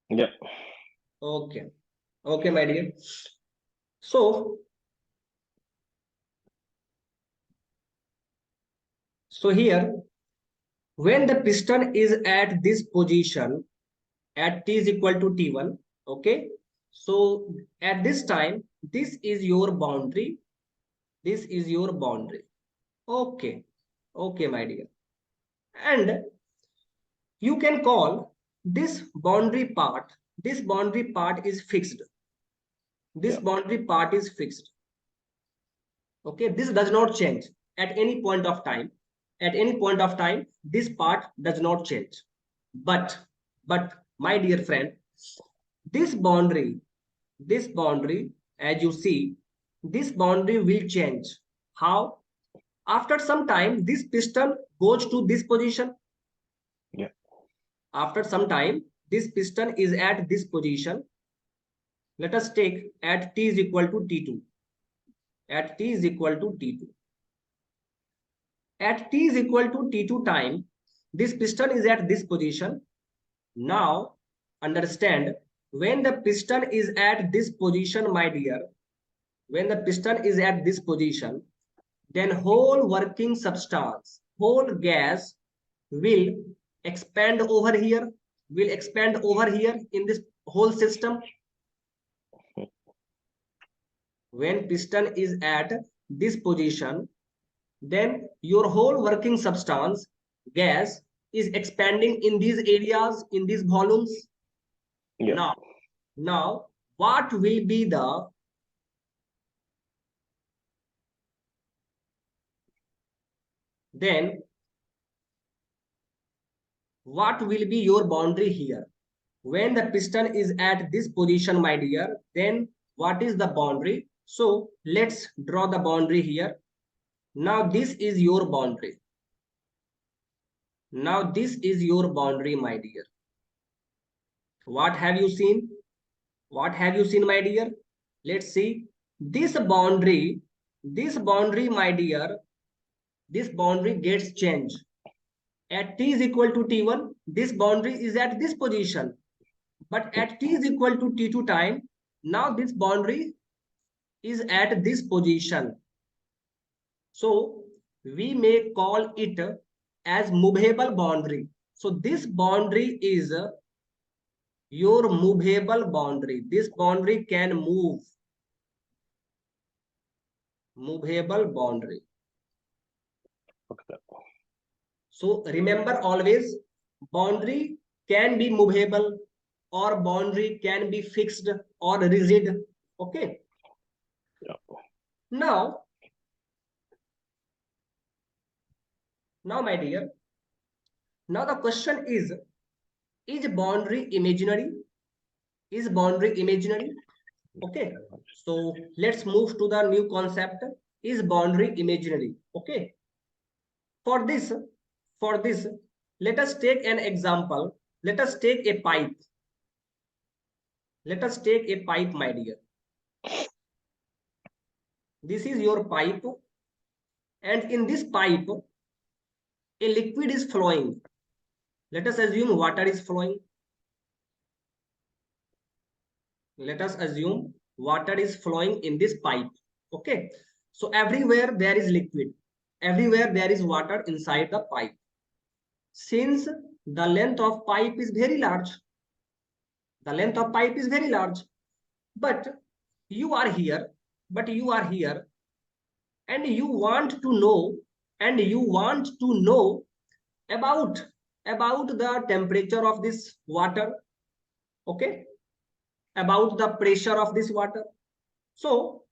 Yeah. Okay. Okay, my dear. So here, when the piston is at this position at t is equal to t1, okay. So at this time, this is your boundary. This is your boundary. Okay. Okay, my dear. And you can call this boundary part is fixed. This boundary part is fixed. Okay, this does not change at any point of time. At any point of time, this part does not change. But my dear friend, this boundary, as you see, this boundary will change. How? After some time, this piston goes to this position. Yeah. After some time, this piston is at this position. Let us take at t is equal to t2. At t is equal to t2. At t is equal to t2 time, this piston is at this position. Now, understand, when the piston is at this position, my dear, when the piston is at this position, then whole working substance, whole gas will expand over here, in this whole system. When piston is at this position, then your whole working substance, gas, is expanding in these areas, in these volumes. Yeah. Now, what will be the what will be your boundary here? When the piston is at this position, my dear, then what is the boundary? So let's draw the boundary here. Now this is your boundary. Now this is your boundary, my dear. What have you seen? What have you seen, my dear? Let's see. This boundary, my dear, this boundary gets changed. At t is equal to t1, this boundary is at this position. But at t is equal to t2 time, now this boundary is at this position. So we may call it as movable boundary. So this boundary is your movable boundary. This boundary can move. Movable boundary. Okay. So remember always, boundary can be movable or boundary can be fixed or rigid. Okay. Yeah. Now, my dear, now the question is boundary imaginary? Is boundary imaginary? Okay. So let's move to the new concept. Is boundary imaginary? Okay. For this, let us take an example. Let us take a pipe. Let us take a pipe, my dear. This is your pipe, and in this pipe, a liquid is flowing. Let us assume water is flowing. Let us assume water is flowing in this pipe. Okay. So everywhere there is liquid. Everywhere there is water inside the pipe. Since the length of pipe is very large, the length of pipe is very large, but you are here, and you want to know, about the temperature of this water. Okay. About the pressure of this water. So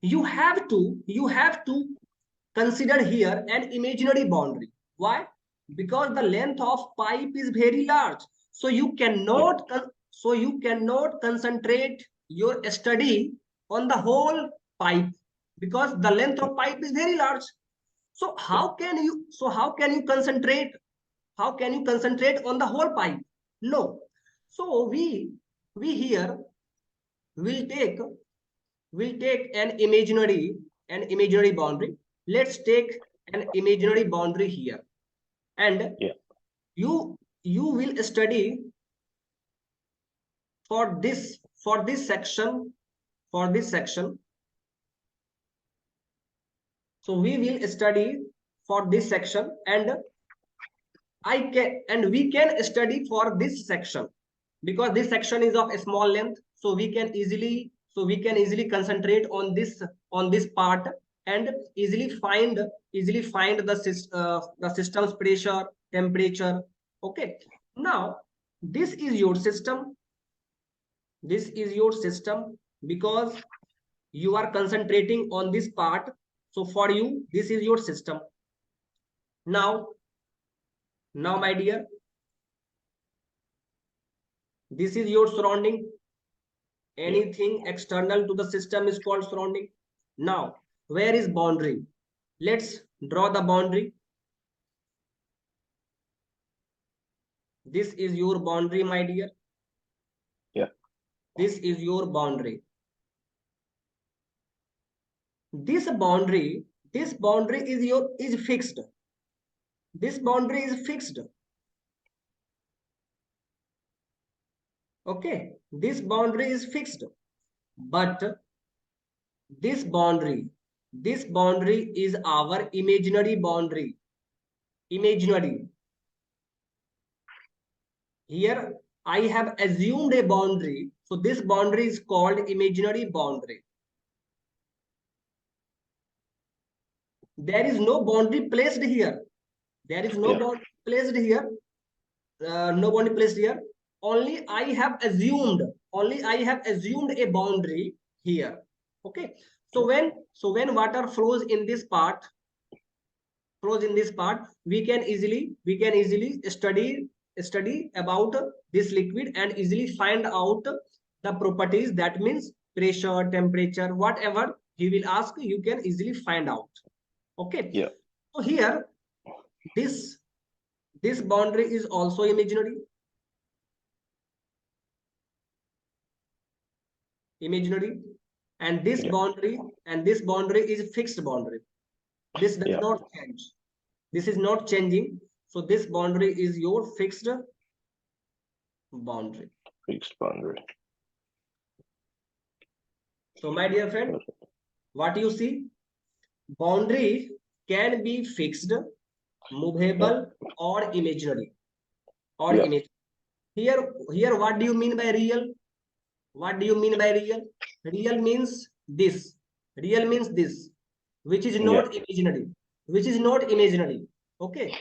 you have to consider here an imaginary boundary. Why? Because the length of pipe is very large. So you cannot concentrate your study on the whole pipe, because the length of pipe is very large. So how can you concentrate on the whole pipe? No. So we here will take an imaginary boundary. Let's take an imaginary boundary here, and Yeah. you will study for this section, so we will study for this section, and we can study for this section, because this section is of a small length, so we can easily concentrate on this part and easily find the system's pressure, temperature. Okay, now this is your system, because you are concentrating on this part, so for you this is your system. Now my dear, this is your surrounding. Anything external to the system is called surrounding. Now where is boundary? Let's draw the boundary. This is your boundary, my dear. Yeah. This is your boundary. This boundary is fixed. This boundary is fixed. Okay, this boundary is fixed, but this boundary is our imaginary boundary. Imaginary. Here I have assumed a boundary, so this boundary is called imaginary boundary. There is no boundary placed here. There is no boundary placed here. No boundary placed here. Only I have assumed a boundary here. Okay. So when water flows in this part, we can easily study about this liquid and easily find out the properties. That means pressure, temperature, whatever he will ask, you can easily find out. Okay. Yeah. So here this boundary is also imaginary. And this boundary is fixed boundary. This does not change. This is not changing. So this boundary is your fixed boundary. So my dear friend, what you see, boundary can be fixed, movable, or imaginary. Here what do you mean by real? What do you mean by real? Real means this. Real means this, which is not imaginary. Which is not imaginary. Okay.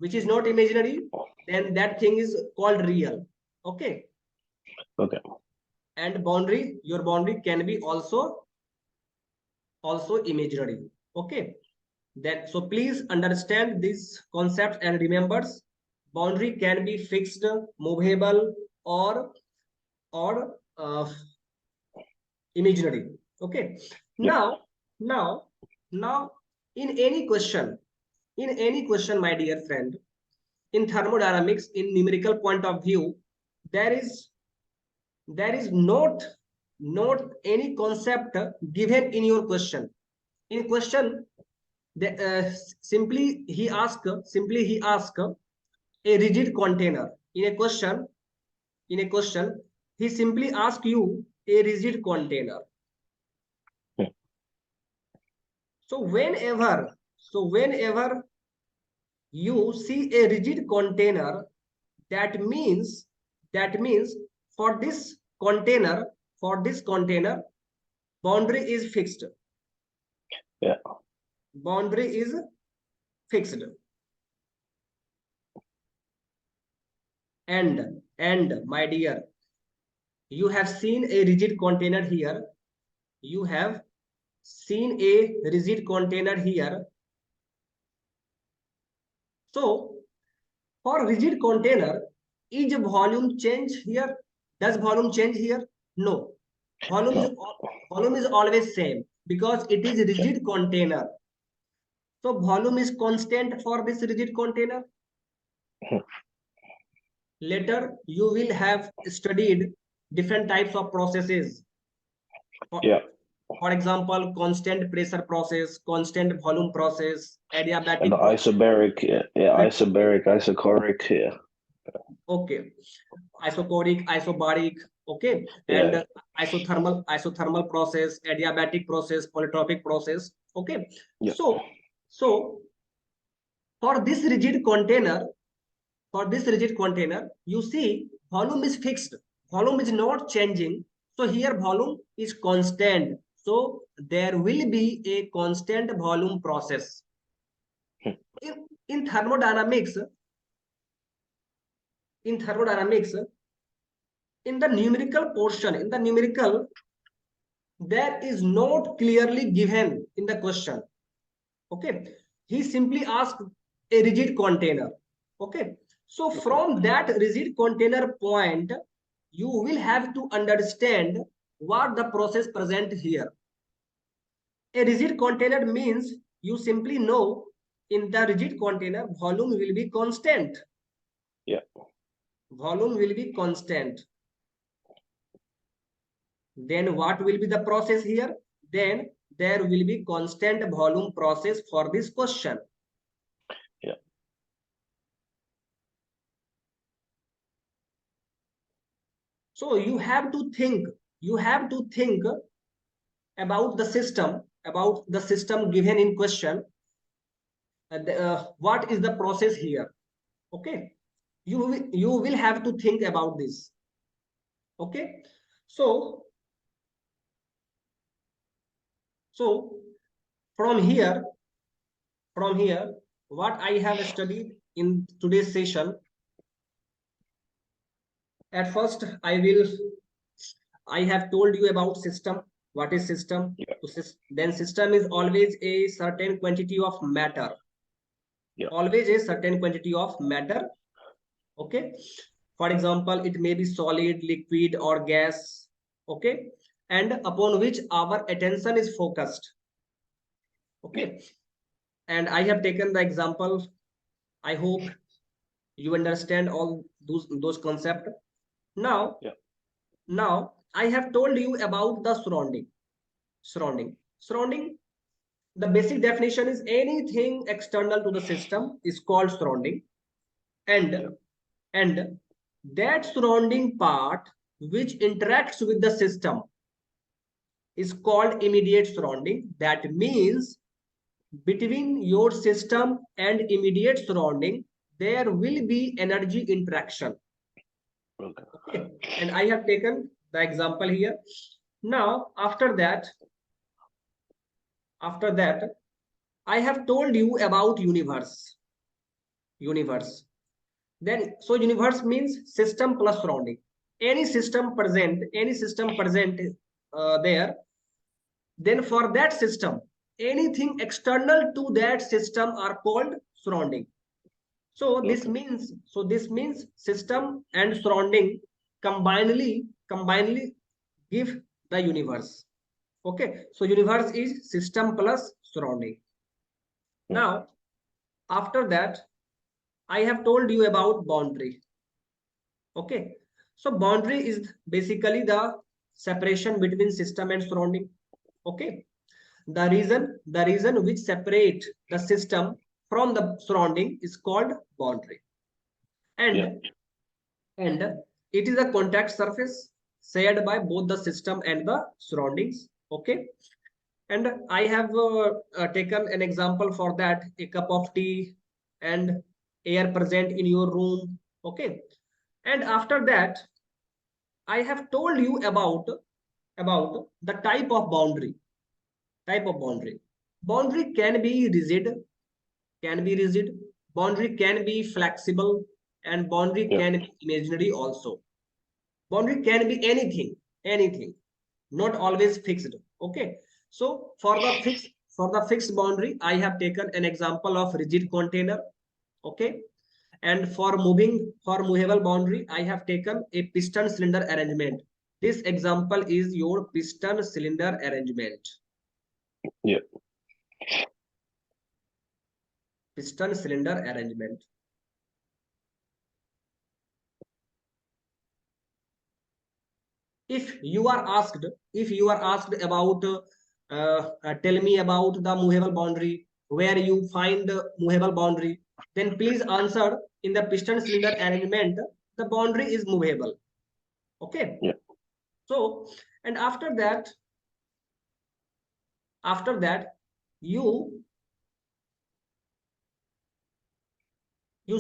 Which is not imaginary, then that thing is called real. Okay. Okay. And boundary, your boundary can be also imaginary. Okay. Then so please understand this concept and remember, boundary can be fixed, movable, or imaginary. Okay. Now in any question, my dear friend, in thermodynamics, in numerical point of view, there is not any concept given in your question. In question, simply he ask a rigid container. In a question, he simply ask you a rigid container. So whenever you see a rigid container, that means for this container, boundary is fixed. Yeah. Boundary is fixed. And my dear, you have seen a rigid container here. You have seen a rigid container here. So for rigid container, is volume change here? Does volume change here? No. Volume is always same because it is a rigid container. So volume is constant for this rigid container. Later you will have studied different types of processes. For example, constant pressure process, constant volume process, adiabatic. And the isobaric, isobaric, isochoric, Okay, isocoric, isobaric, okay, and Yeah. isothermal process, adiabatic process, polytropic process, okay. Yeah. So for this rigid container, you see volume is fixed, volume is not changing. So here volume is constant, so there will be a constant volume process. In thermodynamics, in the numerical portion, there is not clearly given in the question. Okay, he simply asked a rigid container. Okay, so from that rigid container point, you will have to understand what the process present here. A rigid container means you simply know in the rigid container volume will be constant. Yeah. Volume will be constant. Then what will be the process here? Then there will be constant volume process for this question. Yeah. So you have to think about the system given in question. What is the process here? Okay, you will have to think about this. Okay, so from here, what I have studied in today's session. At first, I have told you about system. What is system? Yeah. Then system is always a certain quantity of matter. Yeah. Always a certain quantity of matter. Okay. For example, it may be solid, liquid, or gas. Okay. And upon which our attention is focused. Okay. And I have taken the example. I hope you understand all those concepts. Now, Yeah. Now I have told you about the surrounding. The basic definition is anything external to the system is called surrounding, and Yeah. and that surrounding part which interacts with the system is called immediate surrounding. That means between your system and immediate surrounding there will be energy interaction. Okay. Okay, and I have taken the example here. Now after that I have told you about universe. Then so universe means system plus surrounding. Any system present there, then for that system anything external to that system are called surrounding. So this means system and surrounding combinedly give the universe. Okay, so universe is system plus surrounding. Now after that I have told you about boundary. Okay, so boundary is basically the separation between system and surrounding. Okay, the reason which separate the system from the surrounding is called boundary. And Yeah. and it is a contact surface shared by both the system and the surroundings. Okay, and I have taken an example for that, a cup of tea and air present in your room. Okay, and after that I have told you about the type of boundary. Boundary can be rigid, boundary can be flexible, and boundary Yeah. can be imaginary also. Boundary can be anything, not always fixed. Okay, so for the fixed boundary I have taken an example of rigid container. Okay, and for movable boundary I have taken a piston cylinder arrangement. This example is your piston cylinder arrangement. Yeah. Piston cylinder arrangement. If you are asked about tell me about the movable boundary, where you find the movable boundary, then please answer in the piston cylinder arrangement the boundary is movable. Okay. Yeah. So, and after that you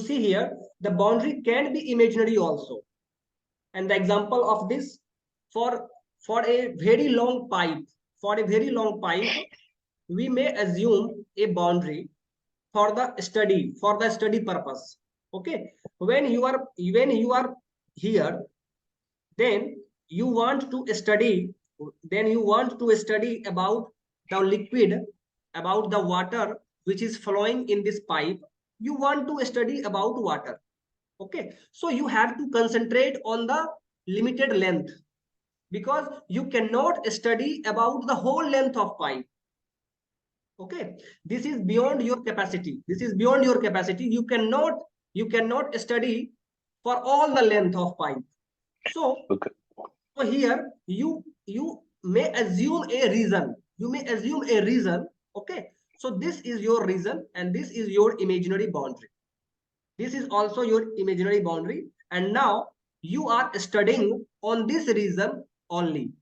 see here the boundary can be imaginary also. And the example of this, for a very long pipe, we may assume a boundary for the study purpose. Okay, when you are here, then you want to study about the liquid, about the water which is flowing in this pipe. You want to study about water. Okay, so you have to concentrate on the limited length, because you cannot study about the whole length of pipe. Okay, this is beyond your capacity. You cannot study for all the length of pipe. So, Okay. so here you may assume a reason. Okay, so this is your reason, and this is your imaginary boundary. This is also your imaginary boundary, and now you are studying on this reason only.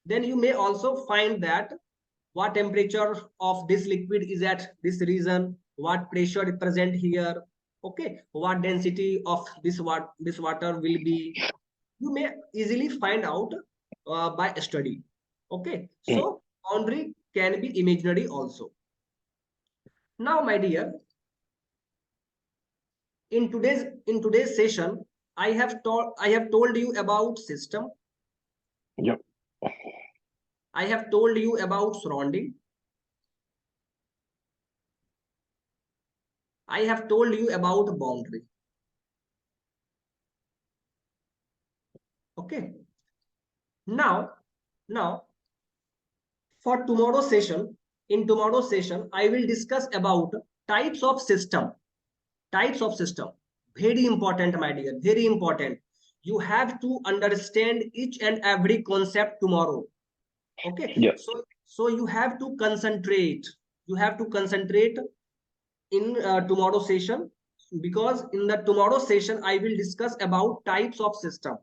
Then you may also find that what temperature of this liquid is at this region, what pressure is present here, okay, what density of this water will be. You may easily find out by study. Okay, so boundary can be imaginary also. Now, my dear, in today's session, I have told you about system. Yep. I have told you about surrounding. I have told you about boundary. Okay. Now, for tomorrow's session, I will discuss about types of system. Very important, my dear, very important. You have to understand each and every concept tomorrow. Okay. Yeah. So you have to concentrate. In tomorrow's session, because in the tomorrow session I will discuss about types of system.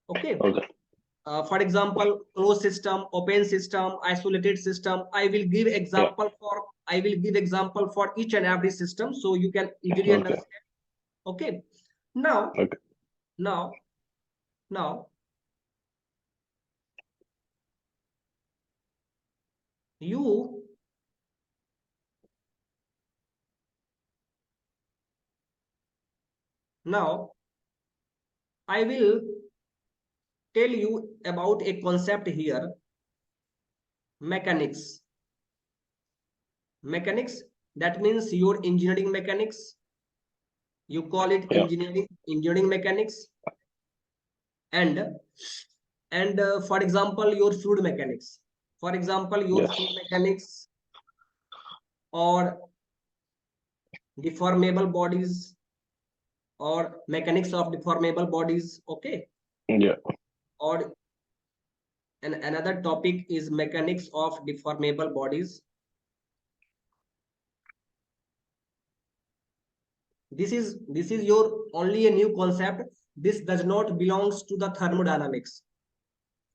Okay. Okay. For example, closed system, open system, isolated system. I will give example for each and every system, so you can easily understand. Okay. Now, Okay. now you now I will tell you about a concept here. Mechanics. That means your engineering mechanics. You call it engineering mechanics. And for example, your fluid mechanics. Fluid mechanics, or deformable bodies, or mechanics of deformable bodies. Okay. Yeah. Or and another topic is mechanics of deformable bodies. This is your only a new concept. This does not belongs to the thermodynamics.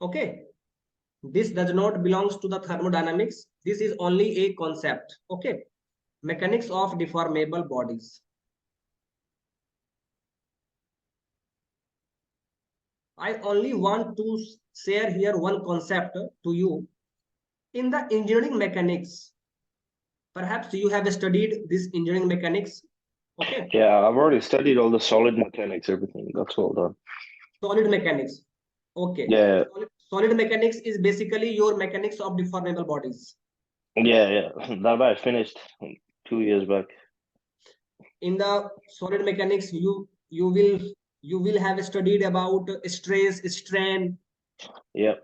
Okay, this does not belongs to the thermodynamics. This is only a concept. Okay, mechanics of deformable bodies. I only want to share here one concept to you. In the engineering mechanics, perhaps you have studied this engineering mechanics. Okay. Yeah, I've already studied all the solid mechanics, everything. That's all done. Solid mechanics. Okay. Yeah. Solid mechanics is basically your mechanics of deformable bodies. Yeah. That I finished 2 years back. In the solid mechanics, you will have studied about stress, strain. Yeah.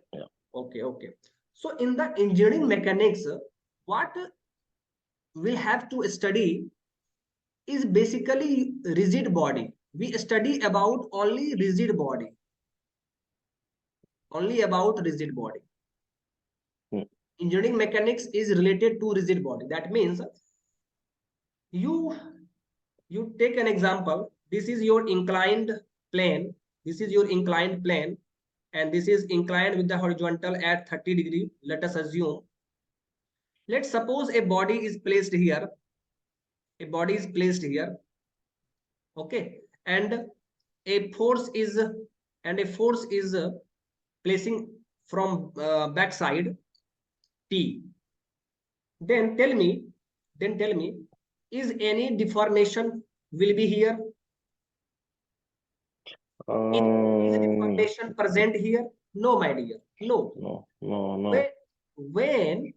Okay. So in the engineering mechanics, what we have to study is basically rigid body. We study about only rigid body. Engineering mechanics is related to rigid body. That means you you take an example. This is your inclined plane. This is your inclined plane, and this is inclined with the horizontal at 30 degree. Let us assume. Let's suppose a body is placed here. A body is placed here. Okay, and a force is placing from backside T. Then tell me, is any deformation will be here? Is deformation present here? No, my dear. No. No. When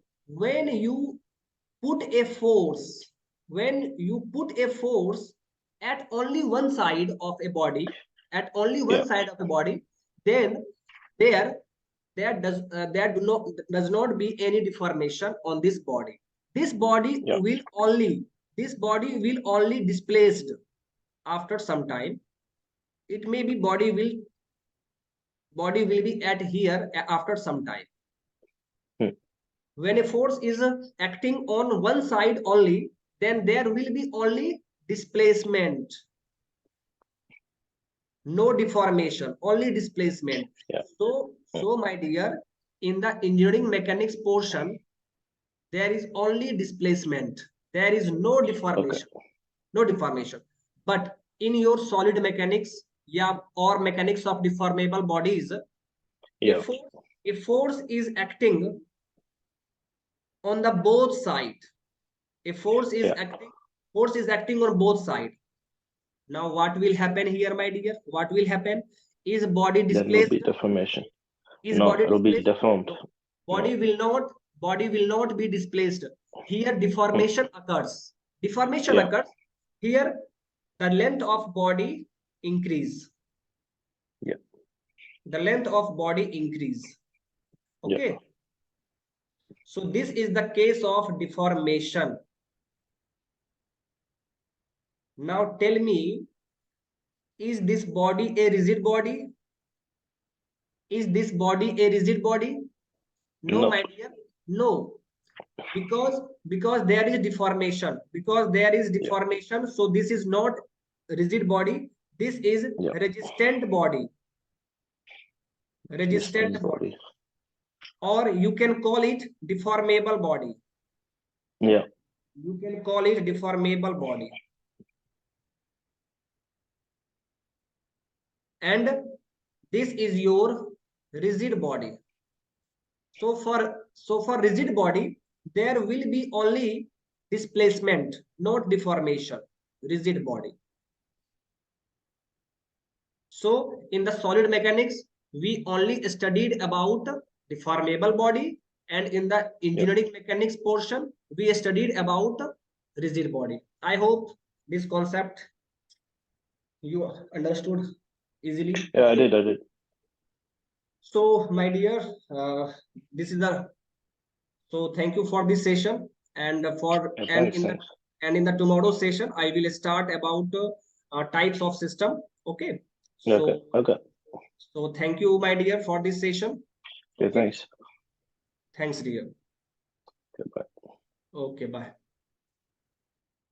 you put a force, at only one side of a body, then there does not be any deformation on this body. This body will only displaced after some time. It may be body will be at here after some time. When a force is acting on one side only, then there will be only displacement, no deformation, only displacement. So my dear, in the engineering mechanics portion, there is only displacement. There is no deformation. No deformation. But in your solid mechanics, or mechanics of deformable bodies, if force is acting on the both side, force is acting on both side. Now what will happen here, my dear? What will happen? Is body displaced? There will be deformation. Is no, body it will be deformed. Body will not be displaced. Here deformation occurs. Occurs. Here the length of body increase. The length of body increase. Okay. So this is the case of deformation. Now tell me, is this body a rigid body? Is this body a rigid body? No, my dear. No. Because there is deformation. So this is not rigid body. This is resistant body. Resistant body. Or you can call it deformable body. You can call it deformable body. And this is your rigid body. So for rigid body, there will be only displacement, not deformation. Rigid body. So in the solid mechanics, we only studied about deformable body, and in the engineering mechanics portion, we studied about rigid body. I hope this concept you understood easily. Yeah, I did. So my dear, this is the thank you for this session, and in the tomorrow session I will start about types of system. Okay. So so thank you, my dear, for this session. Thanks. Thanks, dear. Goodbye. Okay, bye.